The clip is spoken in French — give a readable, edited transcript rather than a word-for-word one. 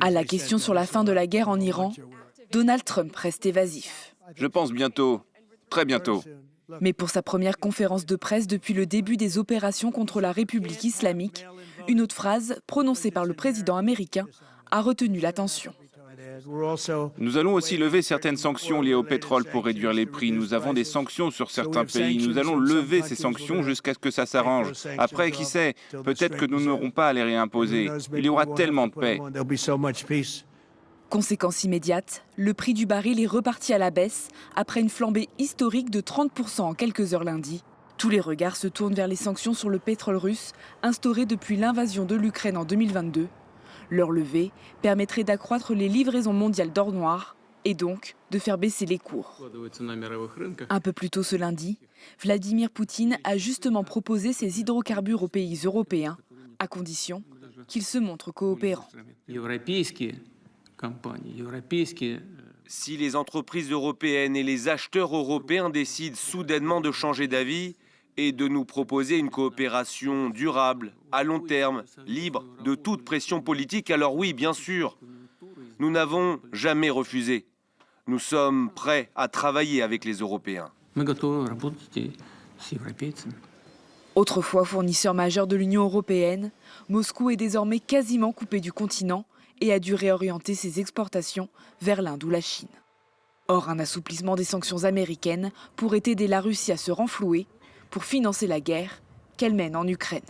À la question sur la fin de la guerre en Iran, Donald Trump reste évasif. Je pense bientôt, très bientôt. Mais pour sa première conférence de presse depuis le début des opérations contre la République islamique, une autre phrase, prononcée par le président américain, a retenu l'attention. Nous allons aussi lever certaines sanctions liées au pétrole pour réduire les prix. Nous avons des sanctions sur certains pays. Nous allons lever ces sanctions jusqu'à ce que ça s'arrange. Après, qui sait, peut-être que nous n'aurons pas à les réimposer. Il y aura tellement de paix. Conséquence immédiate, le prix du baril est reparti à la baisse après une flambée historique de 30% en quelques heures lundi. Tous les regards se tournent vers les sanctions sur le pétrole russe instaurées depuis l'invasion de l'Ukraine en 2022. Leur levée permettrait d'accroître les livraisons mondiales d'or noir et donc de faire baisser les cours. Un peu plus tôt ce lundi, Vladimir Poutine a justement proposé ses hydrocarbures aux pays européens, à condition qu'ils se montrent coopérants. Si les entreprises européennes et les acheteurs européens décident soudainement de changer d'avis et de nous proposer une coopération durable, à long terme, libre de toute pression politique, alors oui, bien sûr, nous n'avons jamais refusé. Nous sommes prêts à travailler avec les Européens. Autrefois fournisseur majeur de l'Union européenne, Moscou est désormais quasiment coupé du continent et a dû réorienter ses exportations vers l'Inde ou la Chine. Or, un assouplissement des sanctions américaines pourrait aider la Russie à se renflouer pour financer la guerre qu'elle mène en Ukraine.